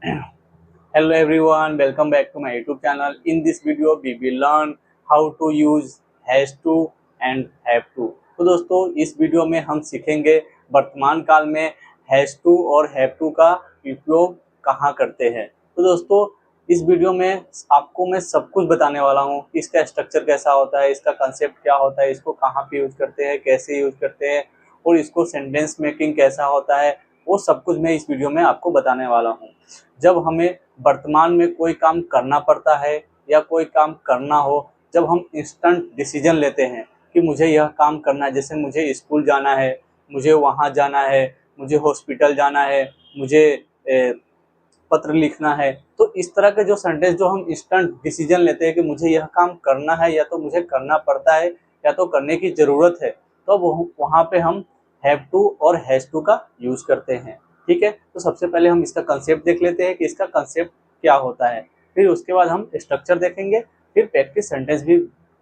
Hello everyone, welcome back to my YouTube channel. In this video, we will learn how to use has to and have to. तो दोस्तों इस video में हम सीखेंगे वर्तमान काल में has to और have to का उपयोग कहाँ करते हैं। तो दोस्तों इस वीडियो में आपको मैं सब कुछ बताने वाला हूँ, इसका स्ट्रक्चर कैसा होता है, इसका कंसेप्ट क्या होता है, इसको कहाँ पे यूज करते हैं, कैसे यूज करते हैं और इसको सेंटेंस मेकिंग कैसा होता है, वो सब कुछ मैं इस वीडियो में आपको बताने वाला हूँ। जब हमें वर्तमान में कोई काम करना पड़ता है या कोई काम करना हो, जब हम इंस्टेंट डिसीजन लेते हैं कि मुझे यह काम करना है, जैसे मुझे स्कूल जाना है, मुझे वहाँ जाना है, मुझे हॉस्पिटल जाना है, मुझे पत्र लिखना है, तो इस तरह के जो सेंटेंस जो हम इंस्टेंट डिसीजन लेते हैं कि मुझे यह काम करना है या तो मुझे करना पड़ता है या तो करने की ज़रूरत है, तो वहाँ पे हम हैव टू और हैज़ टू का यूज़ करते हैं। ठीक है, तो सबसे पहले हम इसका कंसेप्ट देख लेते हैं कि इसका कंसेप्ट क्या होता है, फिर उसके बाद हम स्ट्रक्चर देखेंगे, फिर प्रैक्टिस सेंटेंस भी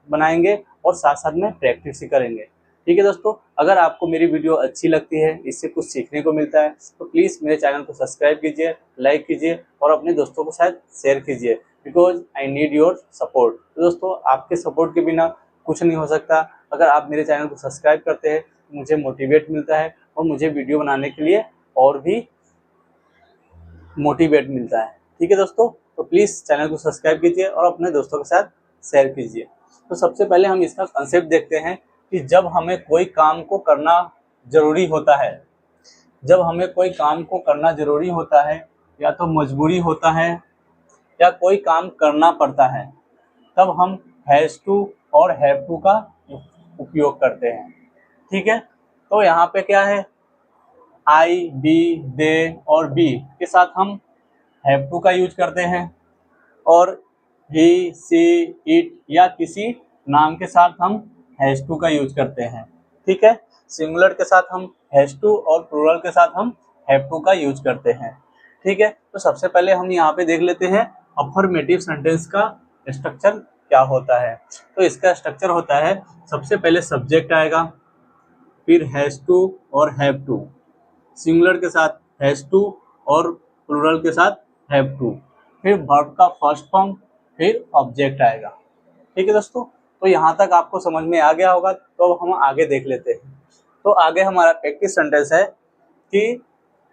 बनाएंगे और साथ साथ में प्रैक्टिस ही करेंगे। ठीक है दोस्तों, अगर आपको मेरी वीडियो अच्छी लगती है, इससे कुछ सीखने को मिलता है, तो प्लीज़ मेरे चैनल को सब्सक्राइब कीजिए, लाइक कीजिए और अपने दोस्तों के साथ शेयर कीजिए, because I need your support. तो दोस्तों आपके सपोर्ट के बिना कुछ नहीं हो सकता। अगर आप मेरे चैनल को सब्सक्राइब करते हैं तो मुझे मोटिवेट मिलता है और मुझे वीडियो बनाने के लिए और भी मोटिवेट मिलता है। ठीक है दोस्तों, तो प्लीज़ चैनल को सब्सक्राइब कीजिए और अपने दोस्तों के साथ शेयर कीजिए। तो सबसे पहले हम इसका कंसेप्ट देखते हैं कि जब हमें कोई काम को करना ज़रूरी होता है, जब हमें कोई काम को करना ज़रूरी होता है या तो मजबूरी होता है या कोई काम करना पड़ता है, तब हम हैज़ टू और हैव टू का उपयोग करते हैं। ठीक है, तो यहाँ पे क्या है, आई, बी, दे और बी के साथ हम हैव टू का यूज करते हैं और ही, सी, इट या किसी नाम के साथ हम हैज टू का यूज करते हैं। ठीक है, सिंगुलर के साथ हम हैज टू और प्लूरल के साथ हम हैव टू का यूज करते हैं। ठीक है, तो सबसे पहले हम यहाँ पे देख लेते हैं अफर्मेटिव सेंटेंस का स्ट्रक्चर क्या होता है। तो इसका स्ट्रक्चर होता है, सबसे पहले सब्जेक्ट आएगा, फिर हैज टू और हैव टू, सिंगुलर के साथ हैज टू और प्लूरल के साथ हैव टू, फिर वर्ब का फर्स्ट फॉर्म, फिर ऑब्जेक्ट आएगा। ठीक है दोस्तों, तो यहाँ तक आपको समझ में आ गया होगा, तो हम आगे देख लेते हैं। तो आगे हमारा प्रैक्टिस सेंटेंस है कि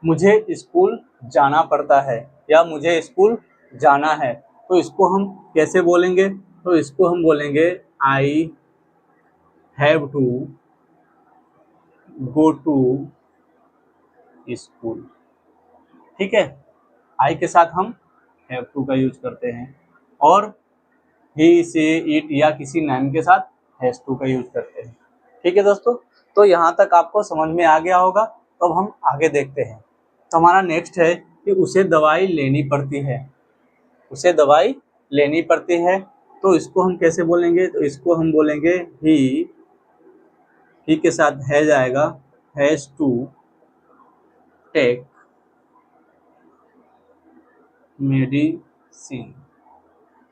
मुझे स्कूल जाना पड़ता है या मुझे स्कूल जाना है, तो इसको हम कैसे बोलेंगे, तो इसको हम बोलेंगे I have to go to school. ठीक है, आई के साथ हम हैव टू का यूज करते हैं और ही, से, इट या किसी नाम के साथ हैज टू का यूज करते हैं। ठीक है दोस्तों, तो यहाँ तक आपको समझ में आ गया होगा। तो अब हम आगे देखते हैं। तो हमारा नेक्स्ट है कि उसे दवाई लेनी पड़ती है, उसे दवाई लेनी पड़ती है, तो इसको हम कैसे बोलेंगे, तो इसको हम बोलेंगे ही के साथ हैज आएगा, हैज टू टेक मेडिसिन।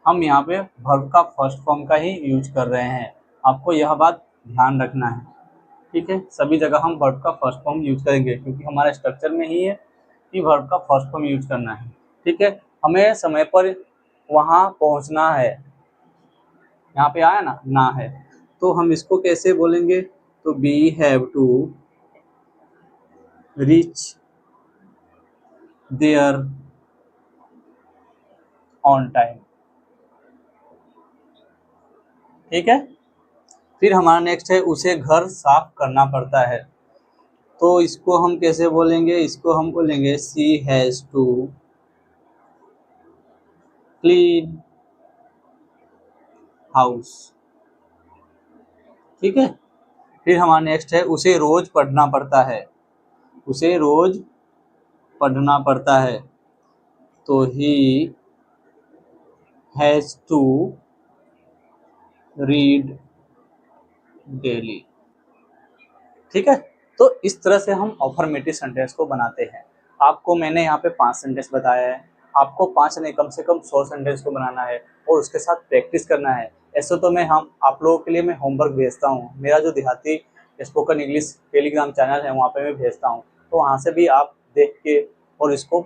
हम यहाँ पे वर्ब का फर्स्ट फॉर्म का ही यूज कर रहे हैं, आपको यह बात ध्यान रखना है। ठीक है, सभी जगह हम वर्ब का फर्स्ट फॉर्म यूज करेंगे क्योंकि हमारे स्ट्रक्चर में ही है कि वर्ब का फर्स्ट फॉर्म यूज करना है। ठीक है, हमें समय पर वहाँ पहुँचना है, यहाँ पे आया ना है, तो हम इसको कैसे बोलेंगे, तो we have to reach there on time. ठीक है, फिर हमारा नेक्स्ट है उसे घर साफ करना पड़ता है, तो इसको हम कैसे बोलेंगे, इसको हम बोलेंगे सी हैज टू क्लीन हाउस। ठीक है, फिर हमारा नेक्स्ट है उसे रोज पढ़ना पड़ता है, उसे रोज पढ़ना पड़ता है, तो he has to read daily. ठीक है, तो इस तरह से हम अफर्मेटिव सेंटेंस को बनाते हैं। आपको मैंने यहाँ पे 5 सेंटेंस बताया है, आपको 5 नहीं कम से कम 100 सेंटेंस को बनाना है और उसके साथ प्रैक्टिस करना है। ऐसे तो मैं आप लोगों के लिए मैं होमवर्क भेजता हूँ, मेरा जो देहाती स्पोकन इंग्लिश टेलीग्राम चैनल है वहाँ पे मैं भेजता हूँ, तो वहाँ से भी आप देख के और इसको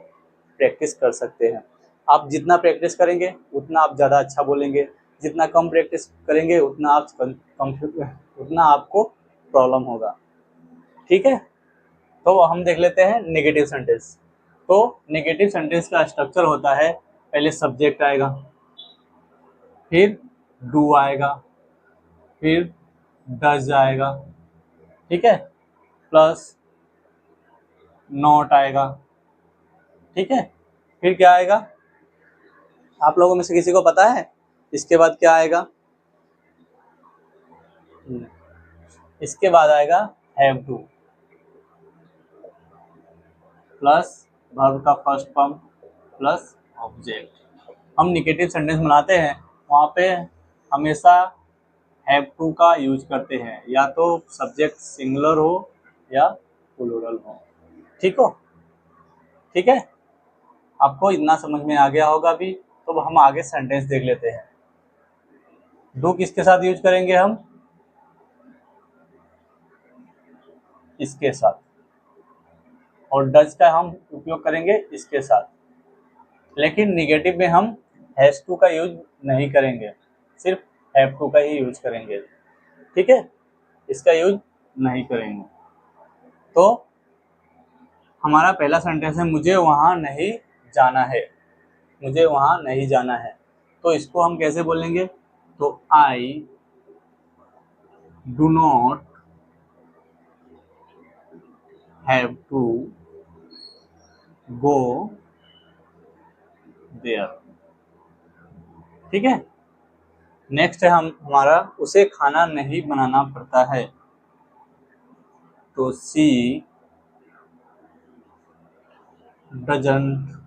प्रैक्टिस कर सकते हैं। आप जितना प्रैक्टिस करेंगे उतना आप ज़्यादा अच्छा बोलेंगे, जितना कम प्रैक्टिस करेंगे उतना आपको प्रॉब्लम होगा। ठीक है, तो हम देख लेते हैं नेगेटिव सेंटेंस। तो नेगेटिव सेंटेंस का स्ट्रक्चर होता है, पहले सब्जेक्ट आएगा, फिर डू आएगा, फिर डज आएगा, ठीक है, प्लस नॉट आएगा, ठीक है, फिर क्या आएगा, आप लोगों में से किसी को पता है इसके बाद क्या आएगा? इसके बाद आएगा हैव टू प्लस वर्ब का फर्स्ट फॉर्म प्लस ऑब्जेक्ट। हम नेगेटिव सेंटेंस बनाते हैं वहाँ पे हमेशा हैव टू का यूज करते हैं, या तो सब्जेक्ट सिंगुलर हो या प्लूरल हो। ठीक हो? ठीक है, आपको इतना समझ में आ गया होगा अभी। तो हम आगे सेंटेंस देख लेते हैं। डू किसके साथ यूज करेंगे हम? इसके साथ। और डज का हम उपयोग करेंगे इसके साथ। लेकिन निगेटिव में हम हैज टू का यूज नहीं करेंगे, सिर्फ हैव टू का ही यूज करेंगे। ठीक है, इसका यूज नहीं करेंगे। तो हमारा पहला सेंटेंस है, मुझे वहां नहीं जाना है। मुझे वहां नहीं जाना है, तो इसको हम कैसे बोलेंगे? तो I do not have to go there. ठीक है, नेक्स्ट है हमारा उसे खाना नहीं बनाना पड़ता है। तो she doesn't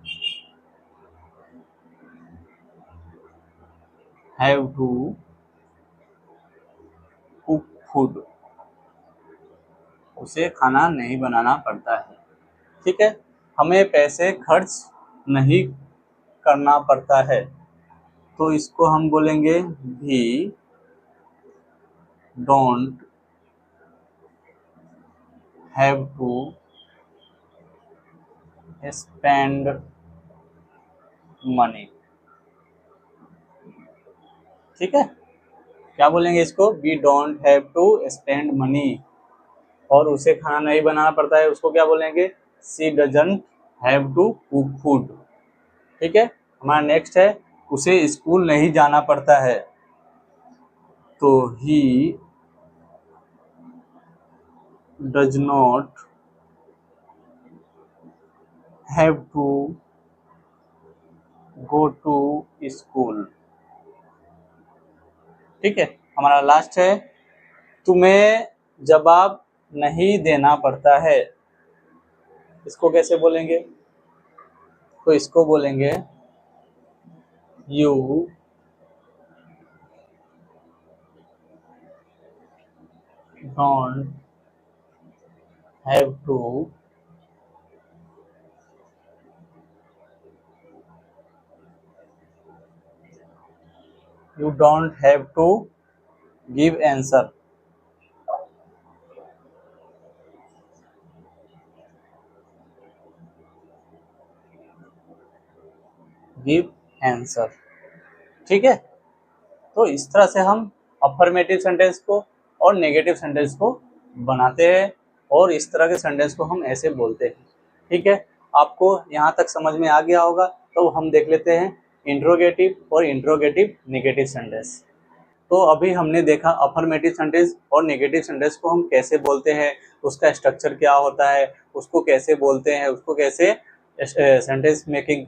have to cook food. उसे खाना नहीं बनाना पड़ता है। ठीक है, हमें पैसे खर्च नहीं करना पड़ता है, तो इसको हम बोलेंगे we don't have to spend money. ठीक है, क्या बोलेंगे इसको? We don't have to spend money. और उसे खाना नहीं बनाना पड़ता है, उसको क्या बोलेंगे? She doesn't have to cook food. ठीक है, हमारा नेक्स्ट है उसे स्कूल नहीं जाना पड़ता है। तो he does not have to go to school. ठीक है, हमारा लास्ट है तुम्हें जवाब नहीं देना पड़ता है। इसको कैसे बोलेंगे? तो इसको बोलेंगे you don't have to you don't have to give answer। give answer। ठीक है, तो इस तरह से हम अफर्मेटिव सेंटेंस को और नेगेटिव सेंटेंस को बनाते हैं, और इस तरह के सेंटेंस को हम ऐसे बोलते हैं। ठीक है, आपको यहाँ तक समझ में आ गया होगा। तो हम देख लेते हैं इंट्रोगेटिव और इंट्रोगेटिव नेगेटिव सेंटेंस। तो अभी हमने देखा अफर्मेटिव सेंटेंस और नेगेटिव सेंटेंस को हम कैसे बोलते हैं, उसका स्ट्रक्चर क्या होता है, उसको कैसे बोलते हैं, उसको कैसे सेंटेंस मेकिंग।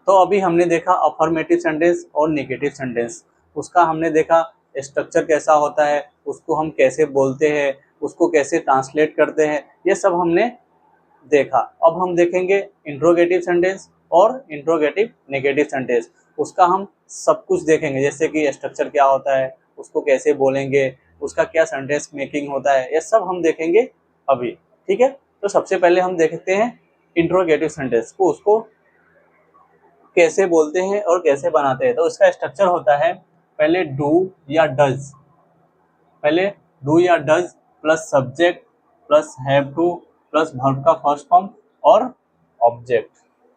तो अभी हमने देखा अफर्मेटिव सेंटेंस और नेगेटिव सेंटेंस, उसका हमने देखा स्ट्रक्चर कैसा होता है, उसको हम कैसे बोलते हैं, उसको कैसे ट्रांसलेट करते हैं, ये सब हमने देखा। अब हम देखेंगे इंट्रोगेटिव सेंटेंस और इंट्रोगेटिव नेगेटिव सेंटेंस, उसका हम सब कुछ देखेंगे, जैसे कि स्ट्रक्चर क्या होता है, उसको कैसे बोलेंगे, उसका क्या सेंटेंस मेकिंग होता है, ये सब हम देखेंगे अभी। ठीक है, तो सबसे पहले हम देखते हैं इंट्रोगेटिव सेंटेंस को, उसको कैसे बोलते हैं और कैसे बनाते हैं। तो इसका स्ट्रक्चर होता है पहले डू या डज, पहले डू या does plus subject plus have two plus verb का फर्स्ट फॉर्म और ऑब्जेक्ट।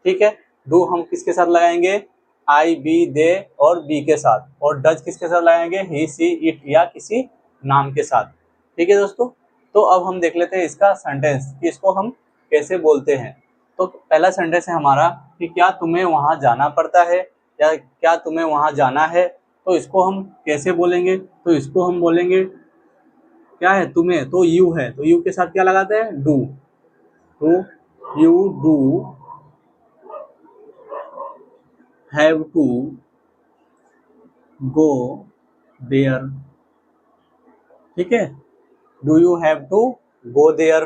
ठीक है, डू हम किसके साथ लगाएंगे, आई, बी, दे और बी के साथ, और डज किसके साथ लगाएंगे, ही, सी, इट या किसी नाम के साथ। ठीक है दोस्तों, तो अब हम देख लेते हैं इसका सेंटेंस कि इसको हम कैसे बोलते हैं। तो पहला सेंटेंस है हमारा कि क्या तुम्हें वहां जाना पड़ता है, या क्या तुम्हें वहां जाना है। तो इसको हम कैसे बोलेंगे, तो इसको हम बोलेंगे क्या है, तुम्हें तो यू है, तो यू के साथ क्या लगाते हैं, डू। तो you do have to go there. ठीक है, do you have to go there.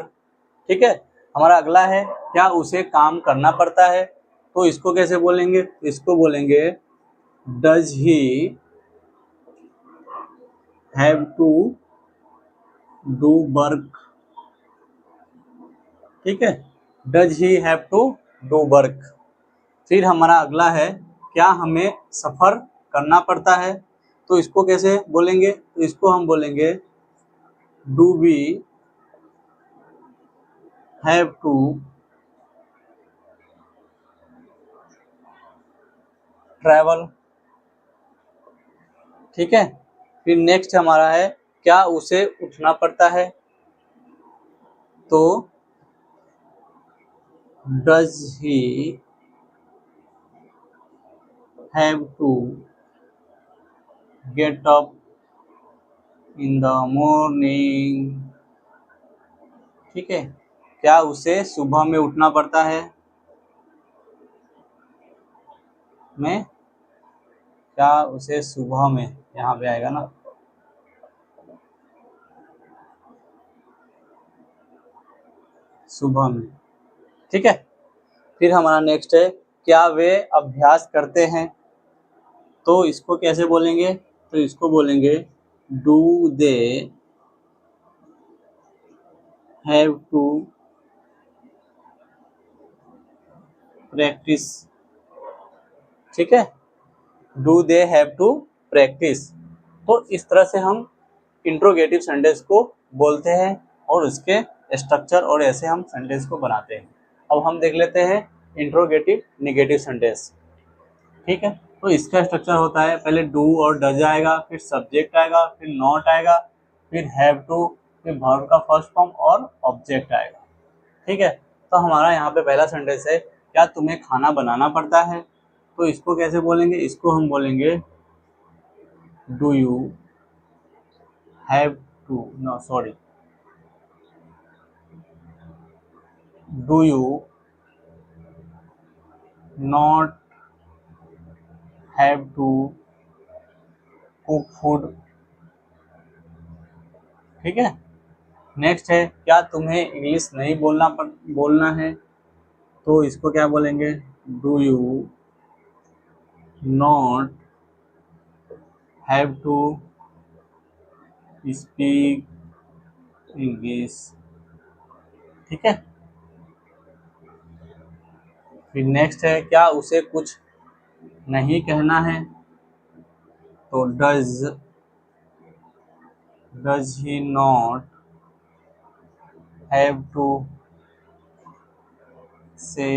ठीक है, हमारा अगला है क्या उसे काम करना पड़ता है। तो इसको कैसे बोलेंगे, इसको बोलेंगे does he have to do work. ठीक है, does he have to do work. फिर हमारा अगला है क्या हमें सफर करना पड़ता है। तो इसको कैसे बोलेंगे, तो इसको हम बोलेंगे do we have to travel. ठीक है, फिर नेक्स्ट हमारा है क्या उसे उठना पड़ता है। तो does he have to get up in the morning. ठीक है, क्या उसे सुबह में उठना पड़ता है, में क्या उसे सुबह में, यहाँ पे आएगा ना, सुबह में। ठीक है, फिर हमारा नेक्स्ट है क्या वे अभ्यास करते हैं। तो इसको कैसे बोलेंगे, तो इसको बोलेंगे do they have to practise. ठीक है, do they have to practise. तो इस तरह से हम इंट्रोगेटिव सेंटेंस को बोलते हैं और उसके स्ट्रक्चर और ऐसे हम सेंटेंस को बनाते हैं। अब हम देख लेते हैं इंट्रोगेटिव नेगेटिव सेंटेंस। ठीक है, तो इसका स्ट्रक्चर होता है पहले डू और डज आएगा, फिर सब्जेक्ट आएगा, फिर नॉट आएगा, फिर हैव टू, फिर वर्ब का फर्स्ट फॉर्म और ऑब्जेक्ट आएगा। ठीक है, तो हमारा यहाँ पे पहला सेंटेंस है क्या तुम्हें खाना बनाना पड़ता है। तो इसको कैसे बोलेंगे, इसको हम बोलेंगे do you have to, no sorry, do you not have to cook food. ठीक है, नेक्स्ट है क्या तुम्हें इंग्लिश नहीं बोलना है। तो इसको क्या बोलेंगे, do you not have to speak English. ठीक है, फिर नेक्स्ट है क्या उसे कुछ नहीं कहना है। तो does he not have to say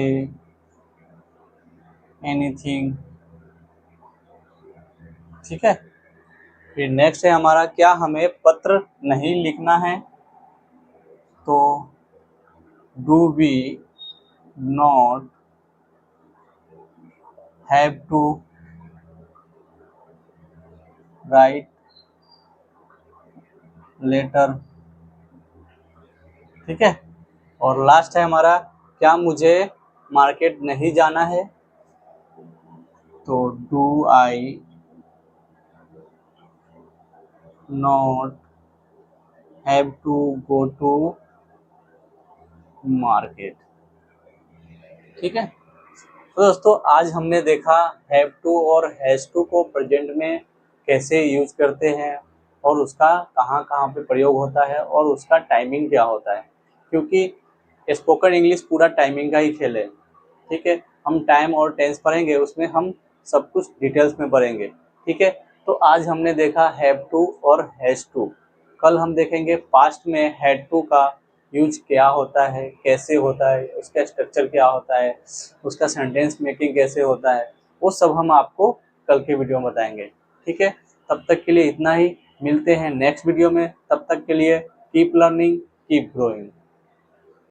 anything. ठीक है, फिर नेक्स्ट है हमारा क्या हमें पत्र नहीं लिखना है। तो do we not have to write letter. ठीक है, और लास्ट है हमारा क्या मुझे मार्केट नहीं जाना है। तो do I not have to go to market. ठीक है, तो दोस्तों आज हमने देखा हैव टू और हैज टू को प्रेजेंट में कैसे यूज करते हैं और उसका कहाँ कहाँ पे प्रयोग होता है और उसका टाइमिंग क्या होता है, क्योंकि स्पोकन इंग्लिश पूरा टाइमिंग का ही खेल है। ठीक है, हम टाइम और टेंस पढ़ेंगे, उसमें हम सब कुछ डिटेल्स में पढ़ेंगे। ठीक है, तो आज हमने देखा हैव टू और हैज टू। कल हम देखेंगे पास्ट में हैड टू का यूज क्या होता है, कैसे होता है, उसका स्ट्रक्चर क्या होता है, उसका सेंटेंस मेकिंग कैसे होता है, वो सब हम आपको कल के वीडियो में बताएंगे। ठीक है, तब तक के लिए इतना ही, मिलते हैं नेक्स्ट वीडियो में। तब तक के लिए कीप लर्निंग, कीप ग्रोइंग।